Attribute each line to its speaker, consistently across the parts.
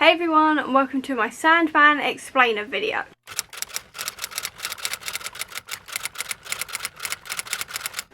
Speaker 1: Hey everyone, and welcome to my Sandman explainer video.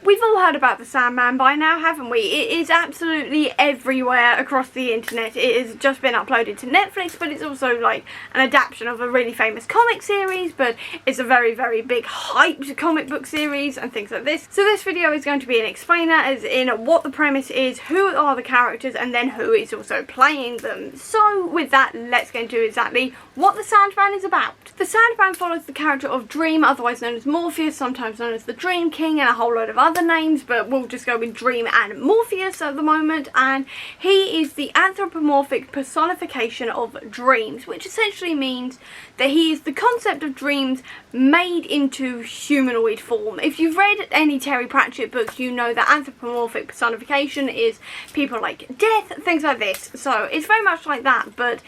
Speaker 1: We've all heard about the Sandman by now, haven't we? It is absolutely everywhere across the internet. It has just been uploaded to Netflix, but it's also like an adaptation of a really famous comic series, but it's a very, very big hyped comic book series and things like this. So this video is going to be an explainer, as in what the premise is, who are the characters, and then who is also playing them. So with that, let's get into exactly what the Sandman is about. The Sandman follows the character of Dream, otherwise known as Morpheus, sometimes known as the Dream King, and a whole load of other names, but we'll just go with Dream and Morpheus at the moment. And he is the anthropomorphic personification of dreams, which essentially means that he is the concept of dreams made into humanoid form. If you've read any Terry Pratchett books, you know that anthropomorphic personification is people like death, things like this. So it's very much like that, but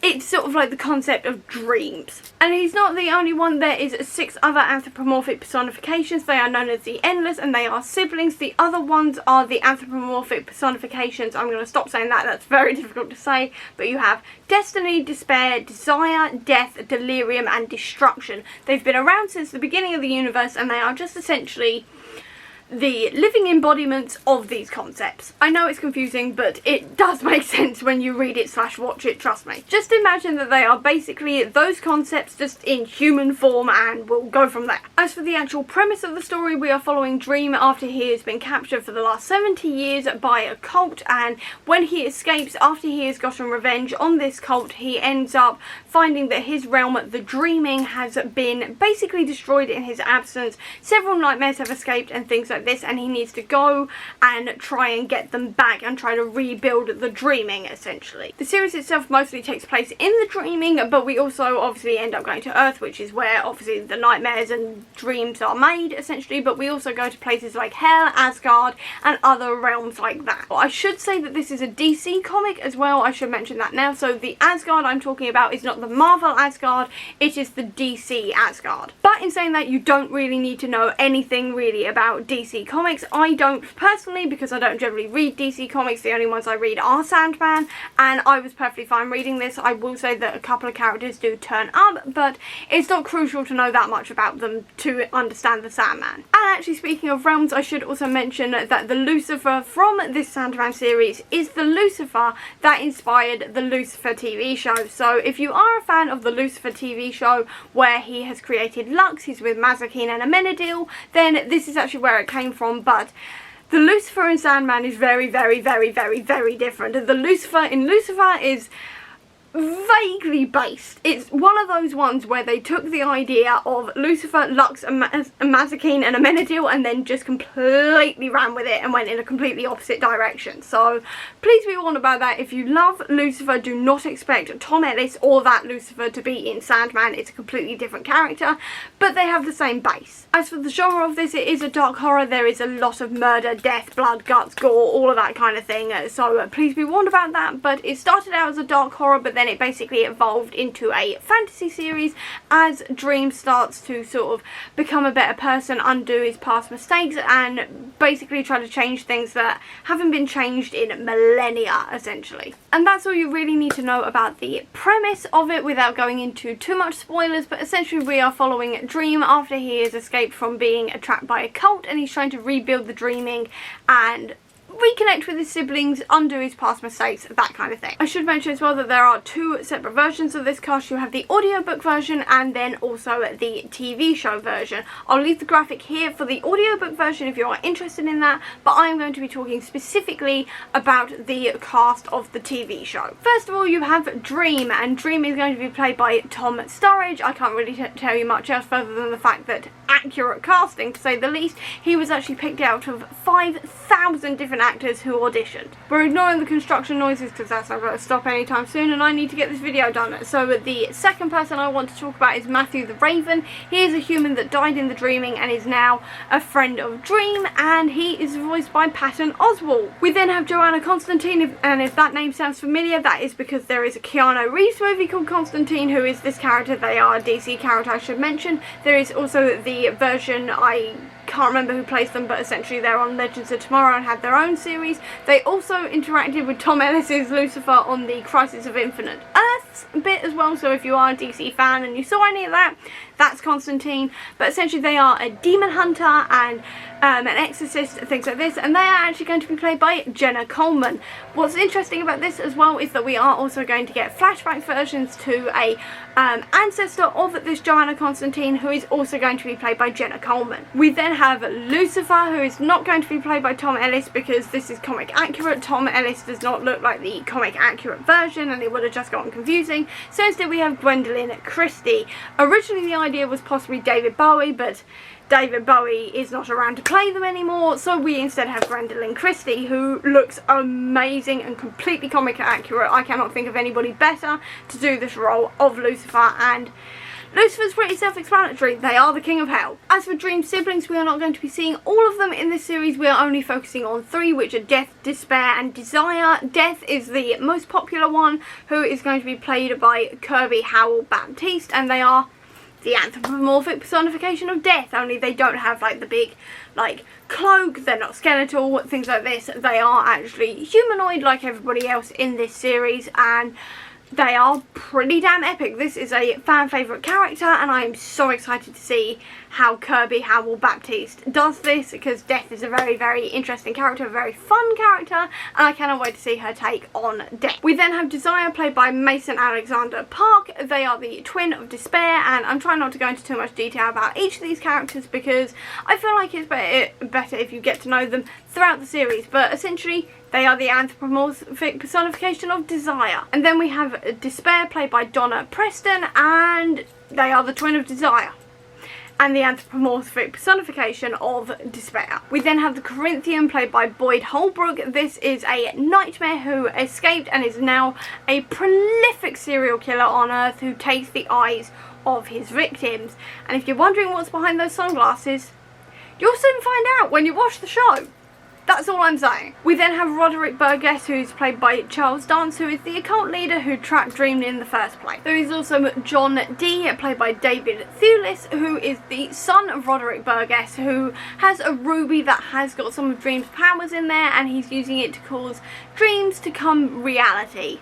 Speaker 1: it's sort of like the concept of dreams. And he's not the only one. There is 6 other anthropomorphic personifications. They are known as the Endless, and they are siblings. The other ones are the anthropomorphic personifications. I'm going to stop saying that. That's very difficult to say. But you have Destiny, Despair, Desire, Death, Delirium, and Destruction. They've been around since the beginning of the universe, and they are just essentially the living embodiments of these concepts. I know it's confusing, but it does make sense when you read it / watch it, trust me. Just imagine that they are basically those concepts just in human form, and we'll go from there. As for the actual premise of the story, we are following Dream after he has been captured for the last 70 years by a cult, and when he escapes after he has gotten revenge on this cult, he ends up finding that his realm, the Dreaming, has been basically destroyed in his absence. Several nightmares have escaped and things like this, and he needs to go and try and get them back and try to rebuild the Dreaming, essentially. The series itself mostly takes place in the Dreaming, but we also obviously end up going to Earth, which is where obviously the nightmares and dreams are made, essentially, but we also go to places like Hell, Asgard, and other realms like that. I should say that this is a DC comic as well. I should mention that now. So the Asgard I'm talking about is not the Marvel Asgard, it is the DC Asgard. But in saying that, you don't really need to know anything really about DC comics. I don't personally, because I don't generally read DC comics. The only ones I read are Sandman, and I was perfectly fine reading this. I will say that a couple of characters do turn up, but it's not crucial to know that much about them to understand the Sandman. And actually, speaking of realms, I should also mention that the Lucifer from this Sandman series is the Lucifer that inspired the Lucifer TV show. So if you are a fan of the Lucifer TV show, where he has created Lux, he's with Mazikeen and Amenadiel, then this is actually where it came from. But the Lucifer in Sandman is very, very, very, very, very different. The Lucifer in Lucifer is vaguely based. It's one of those ones where they took the idea of Lucifer, Lux, and Mazikeen and Amenadiel, and then just completely ran with it and went in a completely opposite direction. So please be warned about that. If you love Lucifer, do not expect Tom Ellis or that Lucifer to be in Sandman. It's a completely different character, but they have the same base. As for the genre of this, it is a dark horror. There is a lot of murder, death, blood, guts, gore, all of that kind of thing. So please be warned about that. But it started out as a dark horror, but then it basically evolved into a fantasy series as Dream starts to sort of become a better person, undo his past mistakes, and basically try to change things that haven't been changed in millennia, essentially. And that's all you really need to know about the premise of it without going into too much spoilers. But essentially, we are following Dream after he has escaped from being trapped by a cult, and he's trying to rebuild the Dreaming and reconnect with his siblings, undo his past mistakes, that kind of thing. I should mention as well that there are 2 separate versions of this cast. You have the audiobook version and then also the TV show version. I'll leave the graphic here for the audiobook version if you are interested in that, but I am going to be talking specifically about the cast of the TV show. First of all, you have Dream, and Dream is going to be played by Tom Sturridge. I can't really tell you much else further than the fact that accurate casting, to say the least. He was actually picked out of 5,000 different actors who auditioned. We're ignoring the construction noises because that's not going to stop anytime soon, and I need to get this video done. So the second person I want to talk about is Matthew the Raven. He is a human that died in the Dreaming and is now a friend of Dream, and he is voiced by Patton Oswalt. We then have Joanna Constantine, and if that name sounds familiar, that is because there is a Keanu Reeves movie called Constantine, who is this character. They are a DC character, I should mention. There is also the version, I can't remember who plays them, but essentially they're on Legends of Tomorrow and had their own series. They also interacted with Tom Ellis's Lucifer on the Crisis of Infinite Earth, Exorcists bit as well, so if you are a DC fan and you saw any of that, that's Constantine. But essentially they are a demon hunter and an exorcist, things like this, and they are actually going to be played by Jenna Coleman. What's interesting about this as well is that we are also going to get flashback versions to a ancestor of this Joanna Constantine, who is also going to be played by Jenna Coleman. We then have Lucifer, who is not going to be played by Tom Ellis because this is comic accurate. Tom Ellis does not look like the comic accurate version and it would have just gotten confusing. So instead we have Gwendolyn Christie. Originally the idea was possibly David Bowie, but David Bowie is not around to play them anymore, so we instead have Gwendolyn Christie, who looks amazing and completely comic accurate. I cannot think of anybody better to do this role of Lucifer, and Lucifer's pretty self-explanatory. They are the king of hell. As for Dream's siblings, we are not going to be seeing all of them in this series. We are only focusing on 3, which are Death, Despair and Desire. Death is the most popular one, who is going to be played by Kirby Howell Baptiste, and they are the anthropomorphic personification of death, only they don't have like the big like cloak, they're not skeletal, things like this. They are actually humanoid like everybody else in this series, and they are pretty damn epic. This is a fan favourite character and I am so excited to see how Kirby Howell Baptiste does this, because Death is a very, very interesting character, a very fun character, and I cannot wait to see her take on Death. We then have Desire, played by Mason Alexander Park. They are the twin of Despair, and I'm trying not to go into too much detail about each of these characters because I feel like it's better if you get to know them throughout the series, but essentially they are the anthropomorphic personification of Desire. And then we have Despair, played by Donna Preston, and they are the twin of Desire and the anthropomorphic personification of Despair. We then have the Corinthian, played by Boyd Holbrook. This is a nightmare who escaped and is now a prolific serial killer on Earth who takes the eyes of his victims. And if you're wondering what's behind those sunglasses, you'll soon find out when you watch the show. That's all I'm saying. We then have Roderick Burgess, who's played by Charles Dance, who is the occult leader who tracked Dream in the first place. There is also John Dee, played by David Thewlis, who is the son of Roderick Burgess, who has a ruby that has got some of Dream's powers in there, and he's using it to cause dreams to come reality.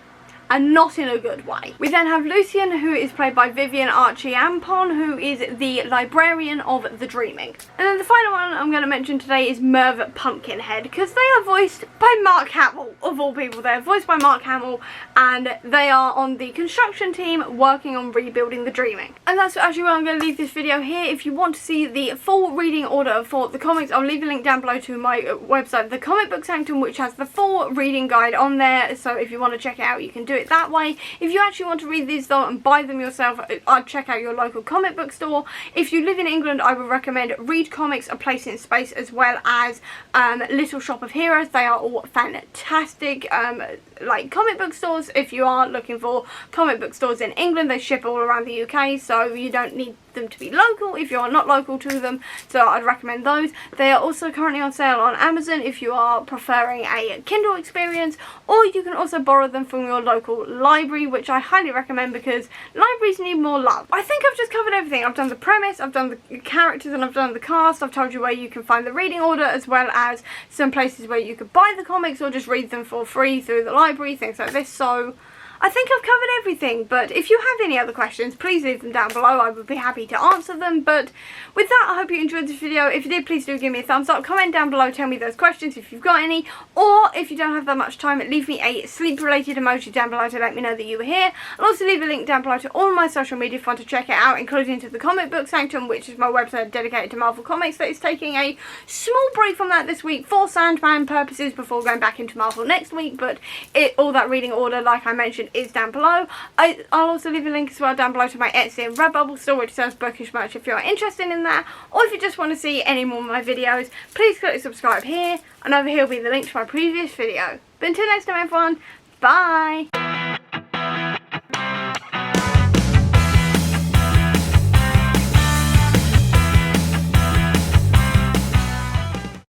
Speaker 1: And not in a good way. We then have Lucian, who is played by Vivian Archie-Ampon, who is the librarian of the Dreaming. And then the final one I'm going to mention today is Merv Pumpkinhead, because they are voiced by Mark Hamill, of all people. They are voiced by Mark Hamill, and they are on the construction team working on rebuilding the Dreaming. And that's actually where I'm going to leave this video here. If you want to see the full reading order for the comics, I'll leave a link down below to my website, The Comic Book Sanctum, which has the full reading guide on there. So if you want to check it out, you can do it that way. If you actually want to read these though and buy them yourself, I'd check out your local comic book store. If you live in England, I would recommend Read Comics, A Place in Space, as well as Little Shop of Heroes. They are all fantastic like comic book stores. If you are looking for comic book stores in England, they ship all around the UK, so you don't need them to be local if you're not local to them, so I'd recommend those. They are also currently on sale on Amazon if you are preferring a Kindle experience, or you can also borrow them from your local library, which I highly recommend because libraries need more love. I think I've just covered everything. I've done the premise, I've done the characters, and I've done the cast. I've told you where you can find the reading order, as well as some places where you could buy the comics or just read them for free through the library, things like this. So I think I've covered everything, but if you have any other questions, please leave them down below. I would be happy to answer them. But with that, I hope you enjoyed this video. If you did, please do give me a thumbs up. Comment down below, tell me those questions if you've got any. Or if you don't have that much time, leave me a sleep-related emoji down below to let me know that you were here. I'll also leave a link down below to all my social media if you want to check it out, including to the Comic Book Sanctum, which is my website dedicated to Marvel Comics that is taking a small break from that this week for Sandman purposes before going back into Marvel next week. But all that reading order, like I mentioned, is down below. I'll also leave a link as well down below to my Etsy and Redbubble store, which sells bookish merch if you're interested in that, or if you just want to see any more of my videos, please click subscribe here, and over here will be the link to my previous video. But until next time everyone, bye!